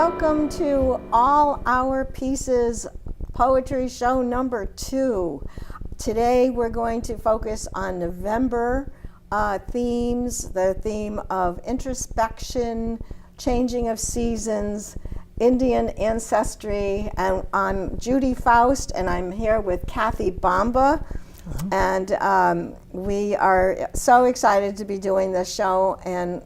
Welcome to All Our Pieces Poetry Show number 2. Today we're going to focus on November themes, the theme of introspection, changing of seasons, Indian ancestry, and I'm Judy Faust, and I'm here with Cathie Bomba. And we are so excited to be doing this show, and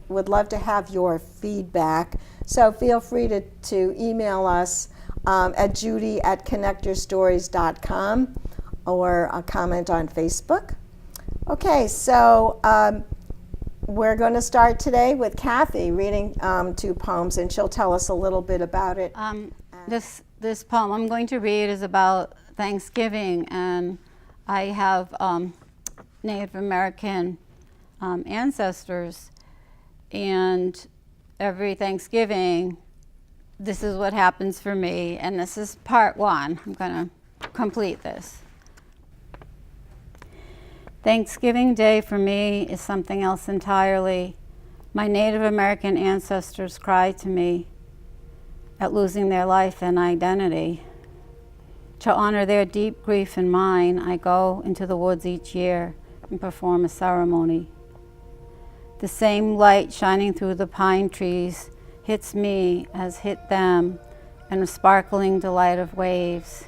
would love to have your feedback. So feel free to email us at judy@connectyourstories.com or a comment on Facebook. Okay, so we're going to start today with Cathie reading 2 poems, and she'll tell us a little bit about it. This poem I'm going to read is about Thanksgiving, and I have Native American ancestors, and every Thanksgiving this is what happens for me, and this is part 1. I'm going to complete this. Thanksgiving Day for me is something else entirely. My Native American ancestors cried to me at losing their life and identity. To honor their deep grief and mine, I go into the woods each year and perform a ceremony. The same light shining through the pine trees hits me as hit them in a sparkling delight of waves.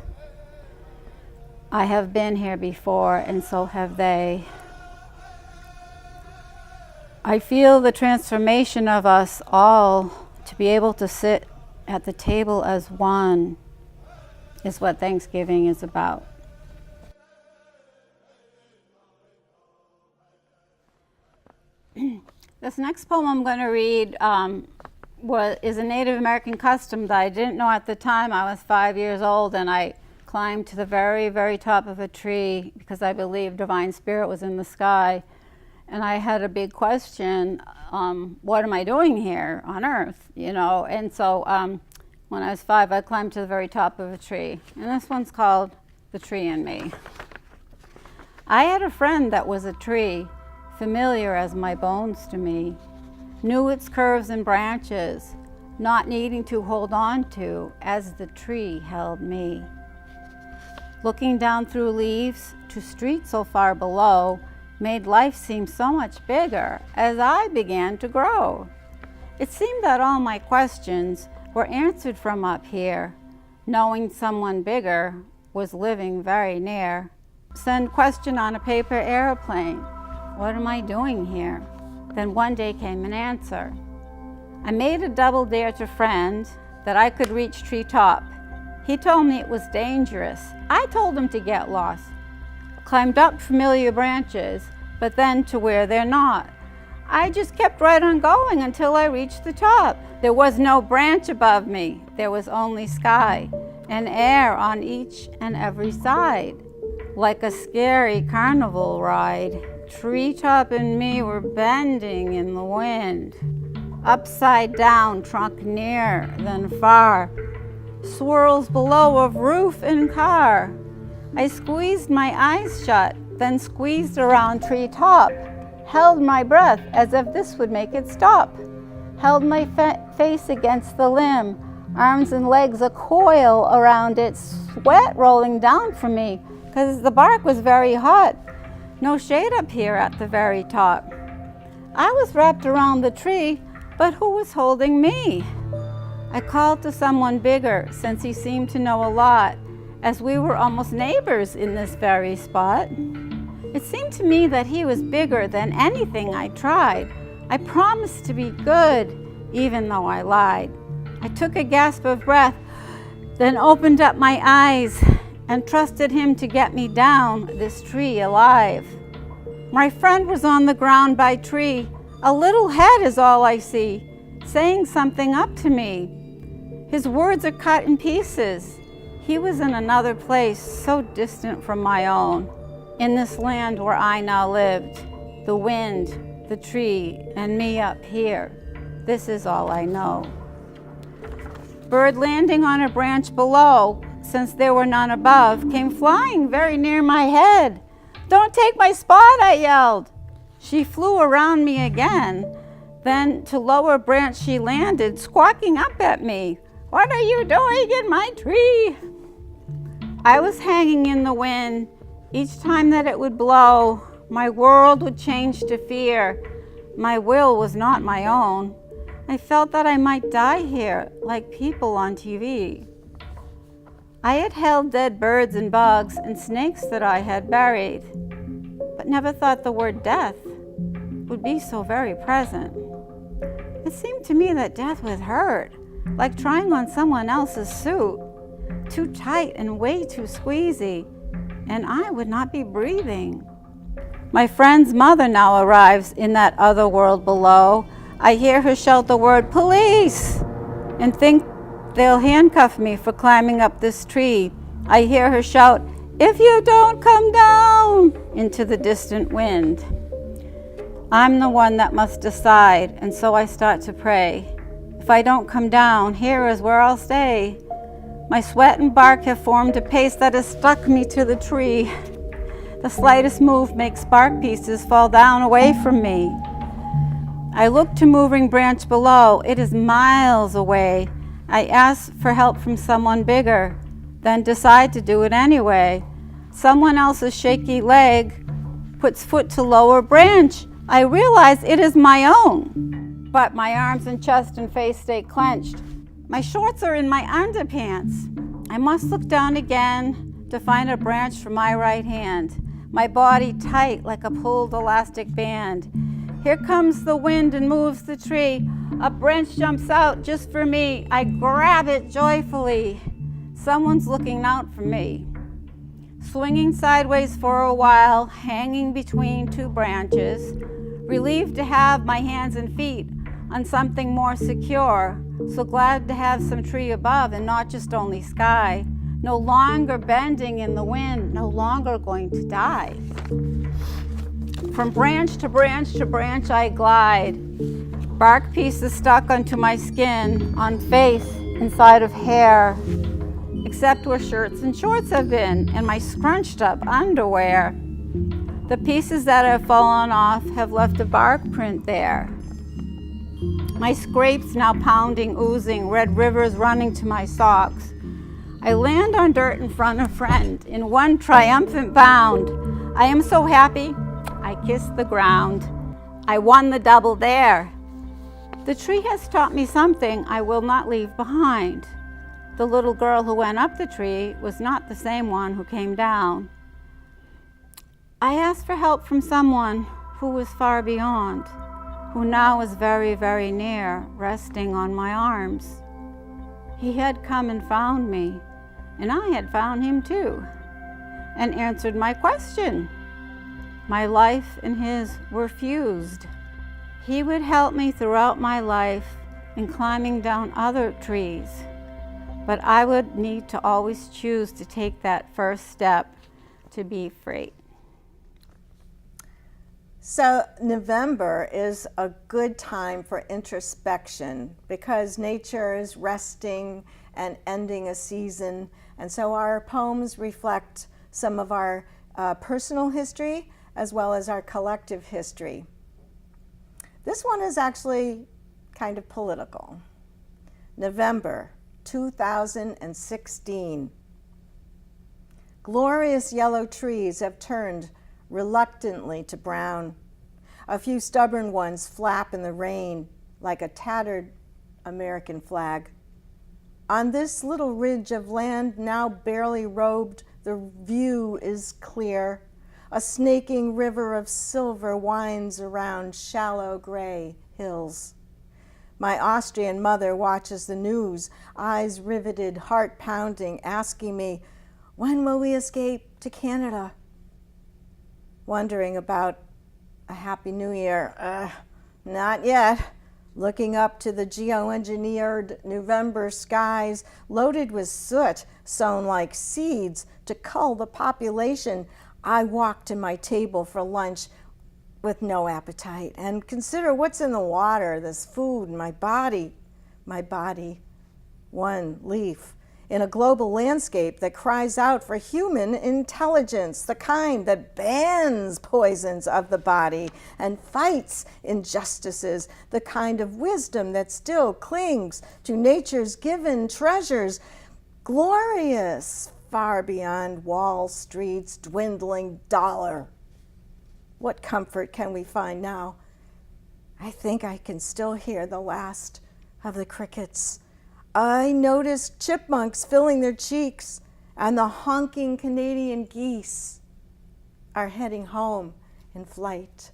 I have been here before, and so have they. I feel the transformation of us all to be able to sit at the table as one is what Thanksgiving is about. This next poem I'm going to read is a Native American custom that I didn't know at the time. I was 5 years old, and I climbed to the very, very top of a tree because I believed Divine Spirit was in the sky. And I had a big question, what am I doing here on Earth? You know, and so when I was 5, I climbed to the very top of a tree. And this one's called The Tree and Me. I had a friend that was a tree, familiar as my bones to me, knew its curves and branches, not needing to hold on to as the tree held me. Looking down through leaves to streets so far below made life seem so much bigger as I began to grow. It seemed that all my questions were answered from up here, knowing someone bigger was living very near. Send question on a paper airplane, what am I doing here? Then one day came an answer. I made a double dare to friend that I could reach treetop. He told me it was dangerous. I told him to get lost. Climbed up familiar branches, but then to where they're not. I just kept right on going until I reached the top. There was no branch above me. There was only sky and air on each and every side. Like a scary carnival ride, treetop and me were bending in the wind. Upside down, trunk near, then far. Swirls below of roof and car. I squeezed my eyes shut, then squeezed around treetop. Held my breath as if this would make it stop. Held my face against the limb, arms and legs a coil around it, sweat rolling down from me because the bark was very hot. No shade up here at the very top. I was wrapped around the tree, but who was holding me? I called to someone bigger since he seemed to know a lot, as we were almost neighbors in this very spot. It seemed to me that he was bigger than anything I tried. I promised to be good, even though I lied. I took a gasp of breath, then opened up my eyes and trusted him to get me down this tree alive. My friend was on the ground by tree. A little head is all I see, saying something up to me. His words are cut in pieces. He was in another place so distant from my own. In this land where I now lived, the wind, the tree, and me up here, this is all I know. Bird landing on a branch below, since there were none above, came flying very near my head. Don't take my spot, I yelled. She flew around me again, Then to lower branch she landed, squawking up at me. "What are you doing in my tree?" I was hanging in the wind. Each time that it would blow, my world would change to fear. My will was not my own. I felt that I might die here, like people on TV. I had held dead birds and bugs and snakes that I had buried, but never thought the word death would be so very present. It seemed to me that death would hurt, like trying on someone else's suit, too tight and way too squeezy, and I would not be breathing. My friend's mother now arrives in that other world below. I hear her shout the word "police" and think they'll handcuff me for climbing up this tree. I hear her shout, "If you don't come down," into the distant wind. I'm the one that must decide, and so I start to pray. If I don't come down, here is where I'll stay. My sweat and bark have formed a paste that has stuck me to the tree. The slightest move makes bark pieces fall down away from me. I look to moving branch below. It is miles away. I ask for help from someone bigger, then decide to do it anyway. Someone else's shaky leg puts foot to lower branch. I realize it is my own, but my arms and chest and face stay clenched. My shorts are in my underpants. I must look down again to find a branch for my right hand. My body tight like a pulled elastic band. Here comes the wind and moves the tree. A branch jumps out just for me. I grab it joyfully. Someone's looking out for me. Swinging sideways for a while, hanging between two branches, relieved to have my hands and feet on something more secure, so glad to have some tree above and not just only sky. No longer bending in the wind, no longer going to die. From branch to branch to branch I glide. Bark pieces stuck onto my skin, on face, inside of hair, except where shirts and shorts have been, and my scrunched up underwear. The pieces that have fallen off have left a bark print there. My scrapes now pounding, oozing, red rivers running to my socks. I land on dirt in front of a friend in one triumphant bound. I am so happy, I kiss the ground. I won the double dare. The tree has taught me something I will not leave behind. The little girl who went up the tree was not the same one who came down. I asked for help from someone who was far beyond, who now is very, very near, resting on my arms. He had come and found me, and I had found him too, and answered my question. My life and his were fused. He would help me throughout my life in climbing down other trees, but I would need to always choose to take that first step to be free. So November is a good time for introspection because nature is resting and ending a season. And so our poems reflect some of our personal history as well as our collective history. This one is actually kind of political. November 2016. Glorious yellow trees have turned reluctantly to brown. A few stubborn ones flap in the rain like a tattered American flag. On this little ridge of land now barely robed, the view is clear. A snaking river of silver winds around shallow gray hills. My Austrian mother watches the news, eyes riveted, heart pounding, asking me, when will we escape to Canada? Wondering about a Happy New Year. Not yet. Looking up to the geoengineered November skies, loaded with soot, sown like seeds to cull the population, I walk to my table for lunch with no appetite and consider what's in the water, this food, my body, one leaf. in a global landscape that cries out for human intelligence, the kind that bans poisons of the body and fights injustices, the kind of wisdom that still clings to nature's given treasures, glorious, far beyond Wall Street's dwindling dollar. What comfort can we find now? I think I can still hear the last of the crickets. I noticed chipmunks filling their cheeks, and the honking Canadian geese are heading home in flight.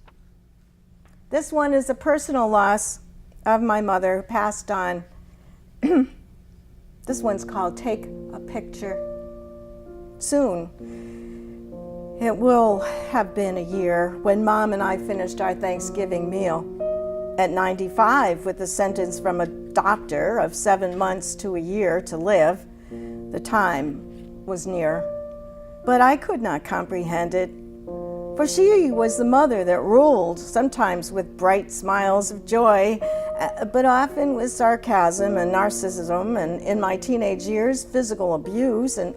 This one is a personal loss of my mother who passed on. This one's called Take a Picture. Soon, it will have been a year when Mom and I finished our Thanksgiving meal. At 95, with a sentence from a doctor of 7 months to a year to live, the time was near. But I could not comprehend it, for she was the mother that ruled, sometimes with bright smiles of joy, but often with sarcasm and narcissism, and in my teenage years, physical abuse, and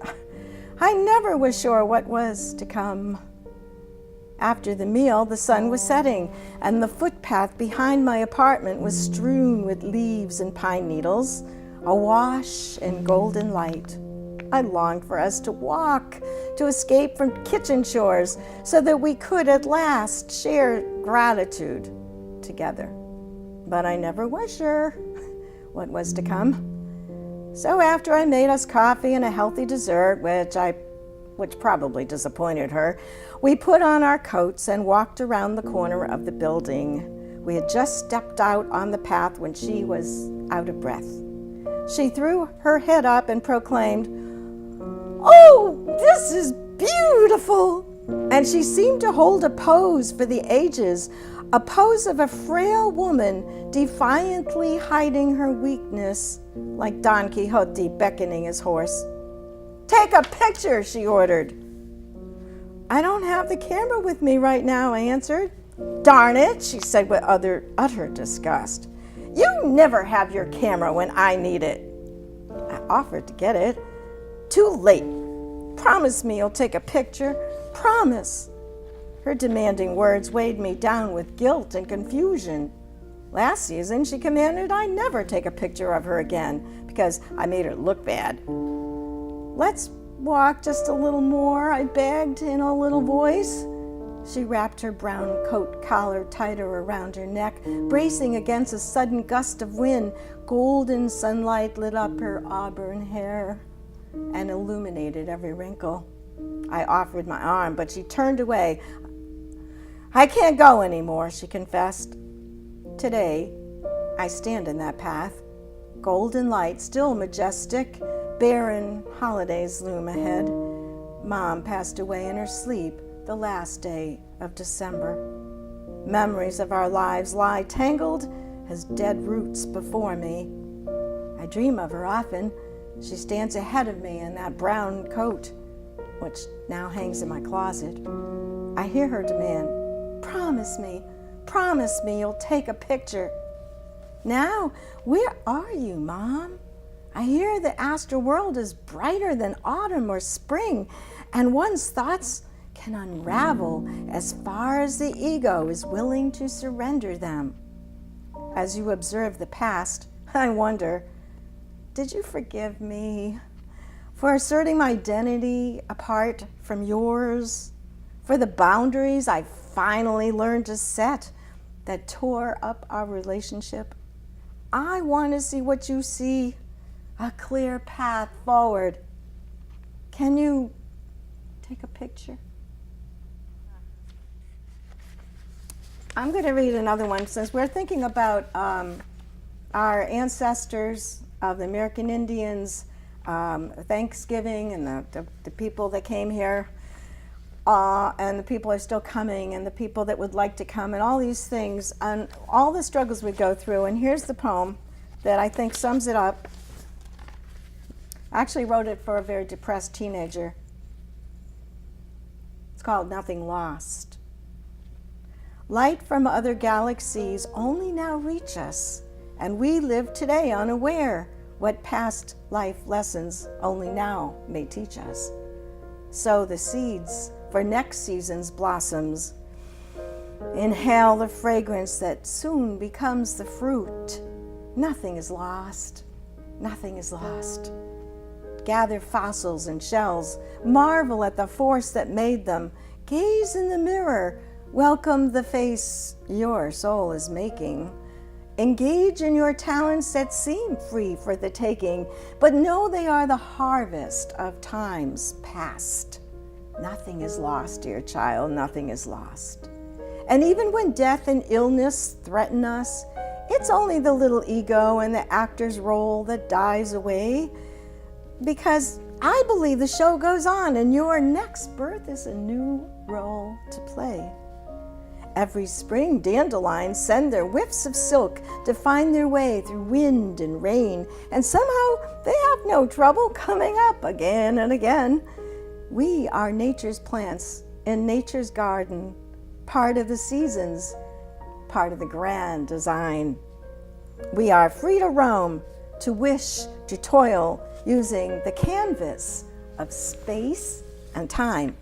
I never was sure what was to come. After the meal, the sun was setting, and the footpath behind my apartment was strewn with leaves and pine needles, awash in golden light. I longed for us to walk, to escape from kitchen chores, so that we could at last share gratitude together. But I never was sure what was to come. So after I made us coffee and a healthy dessert, which probably disappointed her, we put on our coats and walked around the corner of the building. We had just stepped out on the path when she was out of breath. She threw her head up and proclaimed, "Oh, this is beautiful!" And she seemed to hold a pose for the ages, a pose of a frail woman defiantly hiding her weakness, like Don Quixote beckoning his horse. "Take a picture," she ordered. "I don't have the camera with me right now," I answered. "Darn it," she said with utter disgust. "You never have your camera when I need it." I offered to get it. "Too late. Promise me you'll take a picture. Promise." Her demanding words weighed me down with guilt and confusion. Last season, she commanded I never take a picture of her again because I made her look bad. "Let's walk just a little more," I begged in a little voice. She wrapped her brown coat collar tighter around her neck, bracing against a sudden gust of wind. Golden sunlight lit up her auburn hair and illuminated every wrinkle. I offered my arm, but she turned away. "I can't go anymore," she confessed. Today, I stand in that path. Golden light, still majestic, barren holidays loom ahead. Mom passed away in her sleep the last day of December. Memories of our lives lie tangled as dead roots before me. I dream of her often. She stands ahead of me in that brown coat, which now hangs in my closet. I hear her demand, promise me you'll take a picture." "Now, where are you, Mom? I hear the astral world is brighter than autumn or spring, and one's thoughts can unravel as far as the ego is willing to surrender them. As you observe the past, I wonder, did you forgive me for asserting my identity apart from yours, for the boundaries I finally learned to set that tore up our relationship? I want to see what you see, a clear path forward. Can you take a picture?" I'm going to read another one since we're thinking about our ancestors of the American Indians, Thanksgiving, and the people that came here, and the people are still coming, and the people that would like to come, and all these things, and all the struggles we go through. And here's the poem that I think sums it up. I actually wrote it for a very depressed teenager. It's called Nothing Lost. Light from other galaxies only now reach us, and we live today unaware. what past life lessons only now may teach us. Sow the seeds for next season's blossoms. Inhale the fragrance that soon becomes the fruit. Nothing is lost. Nothing is lost. Gather fossils and shells. Marvel at the force that made them. Gaze in the mirror. Welcome the face your soul is making. Engage in your talents that seem free for the taking, but know they are the harvest of times past. Nothing is lost, dear child, nothing is lost. And even when death and illness threaten us, it's only the little ego and the actor's role that dies away, because I believe the show goes on and your next birth is a new role to play. Every spring, dandelions send their whiffs of silk to find their way through wind and rain, and somehow they have no trouble coming up again and again. We are nature's plants in nature's garden, part of the seasons, part of the grand design. We are free to roam, to wish, to toil, using the canvas of space and time.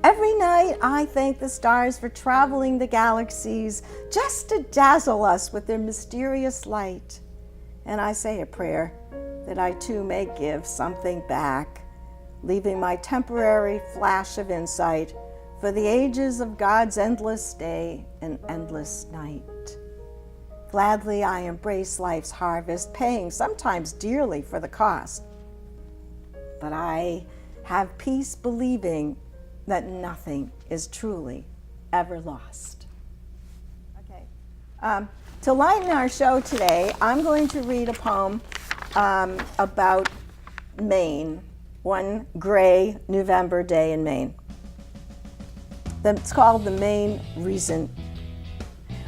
Every night I thank the stars for traveling the galaxies just to dazzle us with their mysterious light. And I say a prayer that I too may give something back, leaving my temporary flash of insight for the ages of God's endless day and endless night. Gladly I embrace life's harvest, paying sometimes dearly for the cost. But I have peace believing that nothing is truly ever lost. Okay. To lighten our show today, I'm going to read a poem about Maine, one gray November day in Maine. It's called the Maine Reason.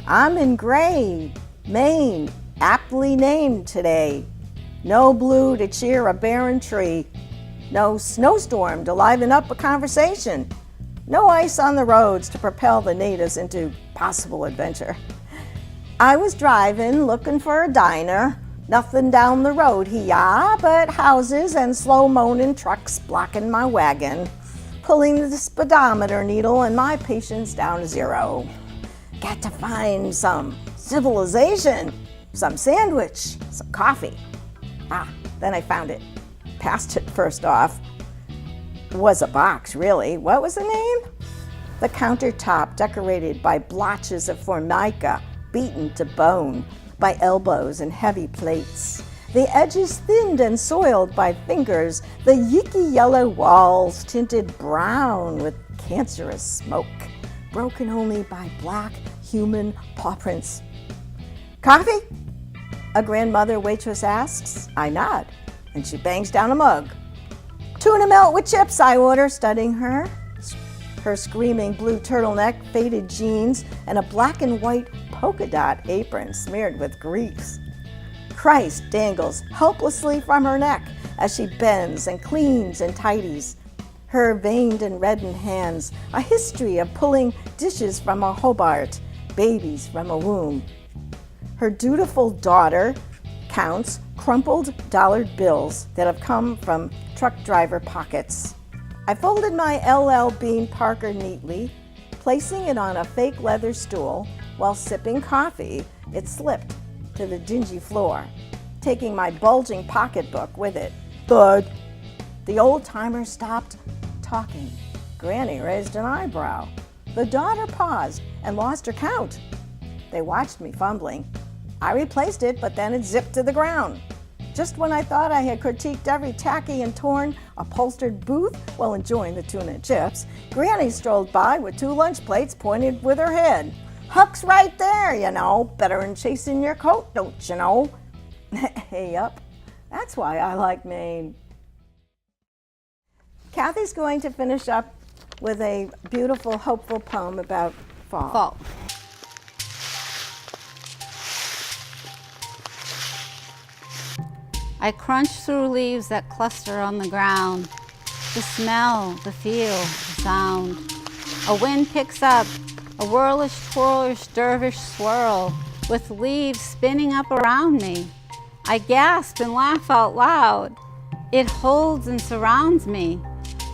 I'm in gray, Maine, aptly named today. No blue to cheer a barren tree. No snowstorm to liven up a conversation. No ice on the roads to propel the natives into possible adventure. I was driving, looking for a diner. Nothing down the road, hee-yah, but houses and slow-moaning trucks blocking my wagon, pulling the speedometer needle and my patience down to zero. Got to find some civilization, some sandwich, some coffee. Then I found it. Passed it first off. It was a box, really. What was the name? The countertop decorated by blotches of formica, beaten to bone by elbows and heavy plates. The edges thinned and soiled by fingers, the yicky yellow walls tinted brown with cancerous smoke, broken only by black human paw prints. Coffee? A grandmother waitress asks. I nod, and she bangs down a mug. Tuna melt with chips, I order, studying her. Her screaming blue turtleneck, faded jeans, and a black and white polka dot apron smeared with grease. Christ dangles helplessly from her neck as she bends and cleans and tidies. Her veined and reddened hands, a history of pulling dishes from a Hobart, babies from a womb. Her dutiful daughter counts crumpled dollared bills that have come from truck driver pockets. I folded my LL Bean Parker neatly, placing it on a fake leather stool. While sipping coffee, it slipped to the dingy floor, taking my bulging pocketbook with it. Thud! The old-timer stopped talking. Granny raised an eyebrow. The daughter paused and lost her count. They watched me fumbling. I replaced it, but then it zipped to the ground. Just when I thought I had critiqued every tacky and torn, upholstered booth while enjoying the tuna and chips, Granny strolled by with 2 lunch plates pointed with her head. Huck's right there, you know. Better than chasing your coat, don't you know? Hey, up. That's why I like Maine. Cathie's going to finish up with a beautiful, hopeful poem about fall. Fall. I crunch through leaves that cluster on the ground. The smell, the feel, the sound. A wind picks up, a whirlish, twirlish, dervish swirl, with leaves spinning up around me. I gasp and laugh out loud. It holds and surrounds me.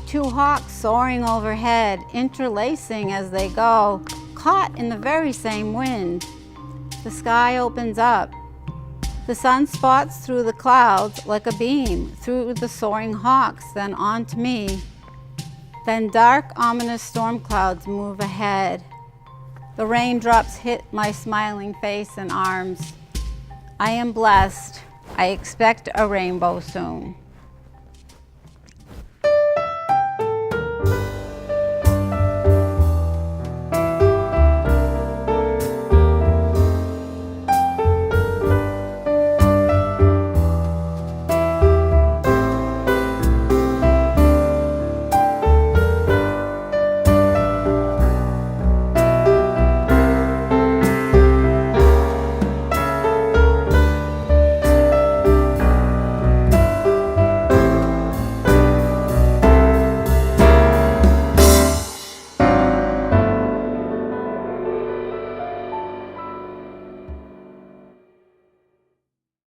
Two hawks soaring overhead, interlacing as they go, caught in the very same wind. The sky opens up. The sun spots through the clouds like a beam, through the soaring hawks, then onto me. Then dark, ominous storm clouds move ahead. The raindrops hit my smiling face and arms. I am blessed. I expect a rainbow soon.